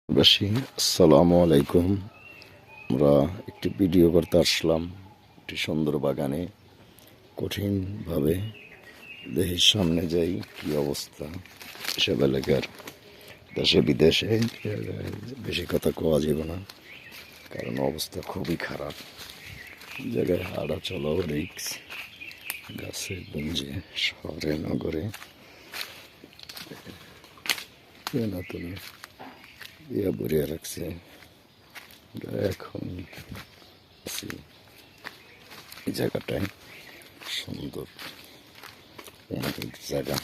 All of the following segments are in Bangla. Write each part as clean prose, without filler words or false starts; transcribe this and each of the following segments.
বাসী আসসালামু আলাইকুম। আমরা একটি ভিডিও করতে আসলাম একটি সুন্দর বাগানে। কঠিনভাবে দেশের সামনে যাই কি অবস্থা এসব এলাকার, দেশে বিদেশে বেশি কথা কোয়া যাবে না, কারণ অবস্থা খুবই খারাপ। জায়গায় হাঁটা চলাও রিক্স, গাছে গঞ্জে শহরে নগরে তুলে ইয়া ভরিয়ে রাখছে। এখন এই জায়গাটায় সুন্দর অনেক জায়গা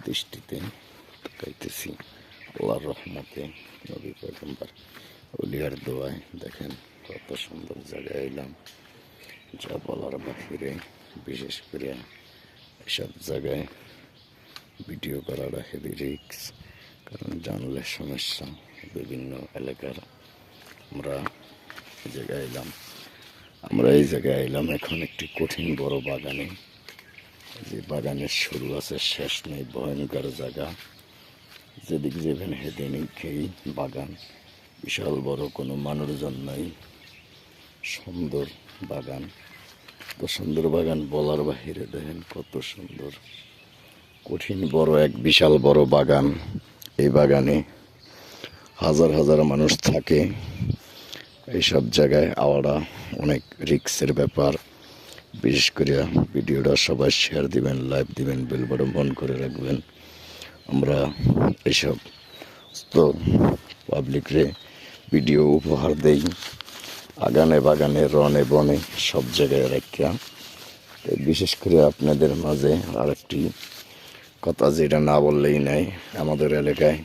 দৃষ্টিতে তাকাইতেছি। আল্লাহর রহমতে, নবী পয়গম্বর ওলিয়ার দোয়ায় দেখেন কত সুন্দর জায়গায় এলাম, যা বলার বাহিরে। বিশেষ করে এসব জায়গায় ভিডিও করাটা হেভি রিক্স, কারণ জানলে সমস্যা। বিভিন্ন এলাকার আমরা এই জায়গায় এলাম এখন একটি কঠিন বড় বাগানে। যে বাগানের শুরু আছে শেষ নেই, ভয়ঙ্কর জায়গা। যেদিক যেখানে হেঁটে নেই খেই বাগান, বিশাল বড়, কোনো মানুষজন নাই। সুন্দর বাগান, তো সুন্দর বাগান বলার বাহিরে। দেখেন কত সুন্দর, কঠিন বড় এক বিশাল বড় বাগান। এই বাগানে হাজার হাজার মানুষ থাকে। এইসব জায়গায় আওয়াটা অনেক রিক্সের ব্যাপার। বিশেষ করে ভিডিওটা সবাই শেয়ার দিবেন, লাইভ দিবেন, বেল বাটন অন করে রাখবেন। আমরা এইসব তো পাবলিকরে ভিডিও উপহার দেই, আগানে বাগানে রনে বনে সব জায়গায় রাখিয়া। বিশেষ করে আপনাদের মাঝে আরেকটি কথা, যেটা না বললেই নাই। আমাদের এলাকায়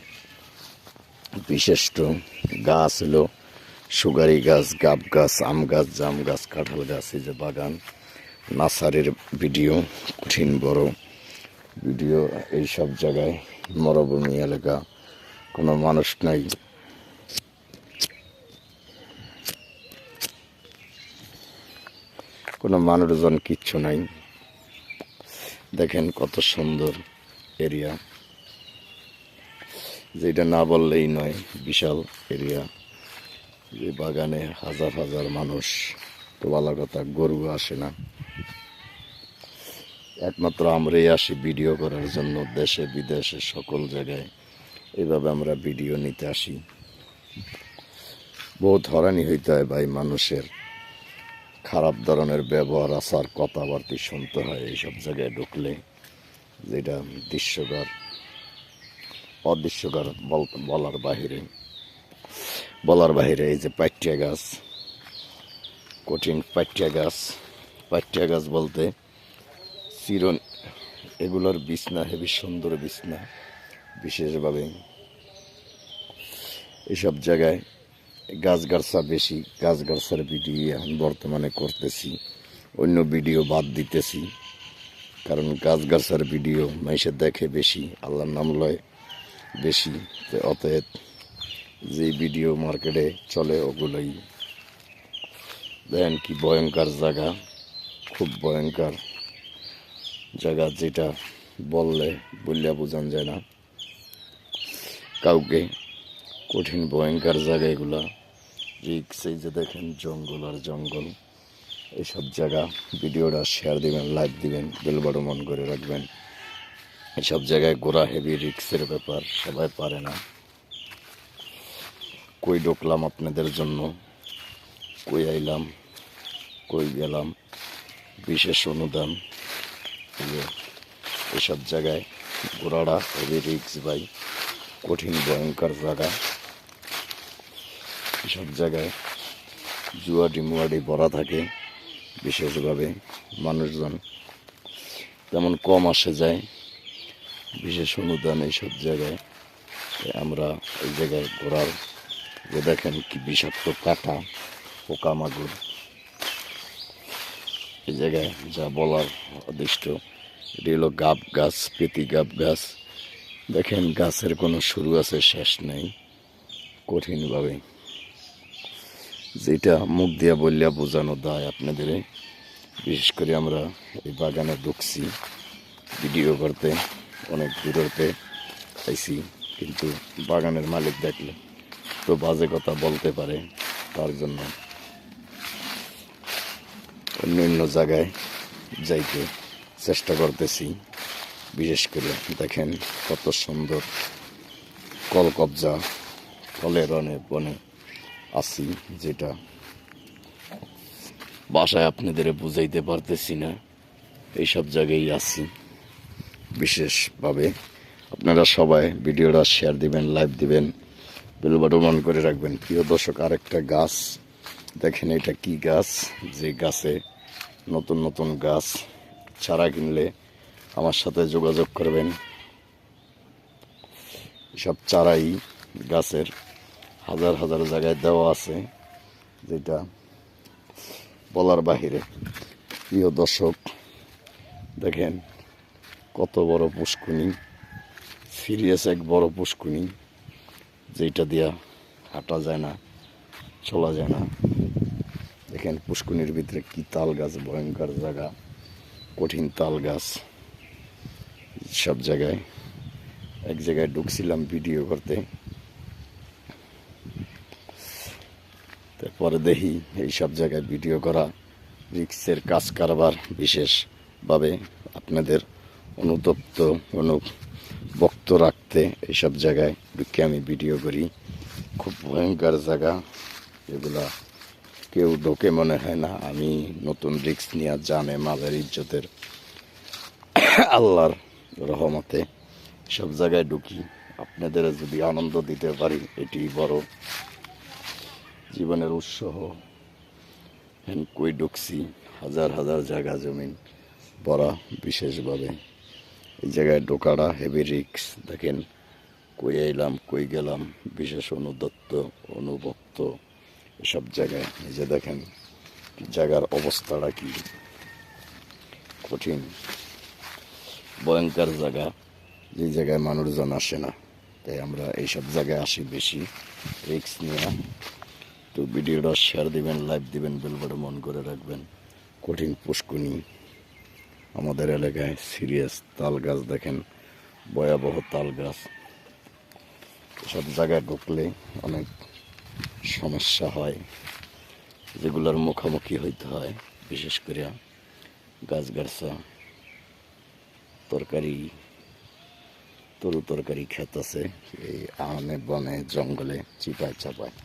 বিশিষ্ট গাছ হলো সুগারি গাছ, গাব গাছ, আম গাছ, জাম গাছ, কাঁঠাল গাছ। এই যে বাগান, নার্সারির ভিডিও, কঠিন বড় ভিডিও। এইসব জায়গায় মরুভূমি এলাকা, কোনো মানুষ নাই, কোনো মানুষজন কিচ্ছু নাই। দেখেন কত সুন্দর এরিয়া, যেটা না বললেই নয়। বিশাল এরিয়া, যে বাগানে হাজার হাজার মানুষ। তো ভালো কথা, গরু আসে না, একমাত্র আমরাই আসি ভিডিও করার জন্য। দেশে বিদেশে সকল জায়গায় এইভাবে আমরা ভিডিও নিতে আসি। বহুত হয়রানি হইতে হয় ভাই, মানুষের খারাপ ধরনের ব্যবহার, আচার, কথাবার্তা শুনতে হয় এইসব জায়গায় ঢুকলে, যেটা দৃশ্যকর অদৃশ্যকর বলার বাহিরে। এই যে পাইটিয়া গাছ, কঠিন পাইটিয়া গাছ বলতে চিরন, এগুলোর বিছনা হেবি সুন্দর বিছনা। বিশেষভাবে এসব জায়গায় গাছগাছরা বেশি, গাছগাছার ভিডিও এখন বর্তমানে করতেছি, অন্য ভিডিও বাদ দিতেছি, কারণ গাছগাছার ভিডিও মানুষে দেখে বেশি, আল্লাহর নাম লয় বেশি। অতএব যে ভিডিও মার্কেটে চলে ওগুলোই। দেখেন কি ভয়ঙ্কর জায়গা, খুব ভয়ঙ্কর জায়গা, যেটা বললে বোঝানো যায় না কাউকে। কঠিন ভয়ঙ্কর জায়গা এগুলা, রিক্স। এই যে দেখেন জঙ্গল আর জঙ্গল, এইসব জায়গা। ভিডিওটা শেয়ার দিবেন, লাইক দিবেন, বেল বাটন অন করে রাখবেন। এসব জায়গায় ঘোরা হেভি রিক্সের ব্যাপার, সবাই পারে না। কই ঢুকলাম আপনাদের জন্য, কই আইলাম, কই গেলাম, বিশেষ অনুদান। এসব জায়গায় ঘোরাটা হেভি রিক্স ভাই, কঠিন ভয়ঙ্কর জায়গা। এসব জায়গায় জুয়াডি মুয়াডি ভরা থাকে। বিশেষভাবে মানুষজন তেমন কম আসে যায়, বিশেষ অনুদান এইসব জায়গায়। আমরা এই জায়গায় ঘোরার, যে দেখেন কি বিষাক্ত কাঁটা, পোকামাগুর। এই জায়গায় যা বলার অদৃষ্ট। এটি হলো গাব গাছ, পেতি গাব গাছ। দেখেন গাছের কোনো শুরু আছে শেষ নেই, কঠিনভাবে, যেটা মুখ দিয়া বললে বোঝানো দায় আপনাদের। বিশেষ করে আমরা এই বাগানে ঢুকছি ভিডিও করতে, অনেক দূরতে আইছি, কিন্তু বাগানের মালিক দেখলে একটু বাজে কথা বলতে পারে, তার জন্য অন্য অন্য জায়গায় যাইতে চেষ্টা করতেছি। বিশেষ করে দেখেন কত সুন্দর কলকবজা, ফলের বনে আছি, যেটা বাসায় আপনাদের বুঝাইতে পারতেছি না। এইসব জায়গায় আছি। বিশেষভাবে আপনারা সবাই ভিডিওটা শেয়ার দিবেন, লাইভ দিবেন, বেল বাটন অন করে রাখবেন। প্রিয় দর্শক, আরেকটা গাছ দেখেন, এটা কি গাছ? যে গাছে নতুন নতুন গাছ চারা কিনলে আমার সাথে যোগাযোগ করবেন। সব চারাই গাছের হাজার হাজার জায়গায় দেওয়া আছে, যেটা বলার বাহিরে। প্রিয় দর্শক, দেখেন কত বড় পুষ্কুনি, সিরিয়াস এক বড় পুষ্কুনি, যেটা দিয়া হাঁটা যায় না, চলা যায় না। দেখেন পুষ্কুনির ভিতরে কি তাল গাছ, ভয়ঙ্কর জায়গা, কঠিন তাল গাছ। সব জায়গায় এক জায়গায় ঢুকছিলাম ভিডিও করতে, তারপরে দেখি এই সব জায়গায় ভিডিও করা রিক্সের কাজ কারবার। বিশেষভাবে আপনাদের অনুভক্ত রাখতে এইসব জায়গায় ঢুকে আমি ভিডিও করি। খুব ভয়ঙ্কর জায়গা, এগুলা কেউ ঢোকে মনে হয় না। আমি নতুন রিক্স নিয়ে জানে মালের ইজ্জতের আল্লাহর রহমতে সব জায়গায় ঢুকি। আপনাদের যদি আনন্দ দিতে পারি, এটি বড় জীবনের উৎসাহ। কই ঢুকছি, হাজার হাজার জায়গা জমিন ভরা। বিশেষভাবে এই জায়গায় ঢোকাটা হেভি রিক্স। দেখেন কই এলাম, কই গেলাম। বিশেষ অনুভক্ত এসব জায়গায়। এই যে দেখেন জায়গার অবস্থাটা কি কঠিন, ভয়ঙ্কর জায়গা, যে জায়গায় মানুষজন আসে না। তাই আমরা এইসব জায়গায় আসি বেশি রিক্স নিয়ে। তো ভিডিওটা শেয়ার দিবেন, লাইভ দিবেন, বেল বাটন অন করে রাখবেন। কঠিন পুষ্কুনি আমাদের এলাকায়, সিরিয়াস তাল গাছ দেখেন, ভয়াবহ তাল গাছ। এসব জায়গায় ঢুকলে অনেক সমস্যা হয়, যেগুলোর মুখোমুখি হইতে হয়। বিশেষ করে গাছগাছা, তরকারি ক্ষেত আছে এই আনে বনে জঙ্গলে চিপায় চাপায়।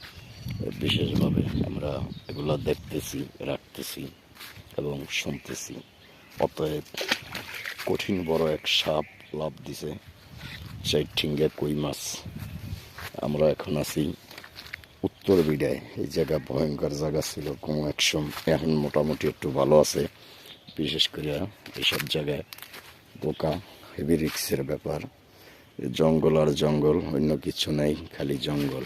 বিশেষভাবে আমরা এগুলো দেখতেছি, রাখতেছি এবং শুনতেছি। অতএব কঠিন বড় এক সাপ লাফ দিছে, সেই ঠিঙ্গে কই মাছ। আমরা এখন আছি উত্তর বিডায়। এই জায়গা ভয়ঙ্কর জায়গা ছিল কোনো এক সময়, এখন মোটামুটি একটু ভালো আছে। বিশেষ করে এইসব জায়গায় বোকা, হেভি রিক্সের ব্যাপার। জঙ্গল আর জঙ্গল, অন্য কিছু নেই, খালি জঙ্গল।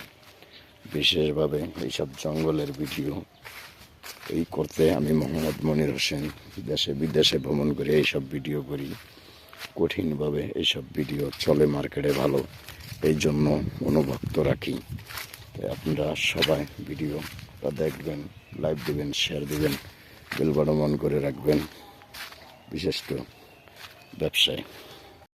বিশেষভাবে এইসব জঙ্গলের ভিডিও এই করতে আমি মোহাম্মদ মনির হোসেন দেশে বিদেশে ভ্রমণ করে এইসব ভিডিও করি। কঠিনভাবে এইসব ভিডিও চলে মার্কেটে ভালো, এই জন্য অনুভক্ত রাখি। তাই আপনারা সবাই ভিডিওটা দেখবেন, লাইভ দিবেন, শেয়ার দিবেন, বেল বাটন অন করে রাখবেন। বিশেষ করে ব্যবসায়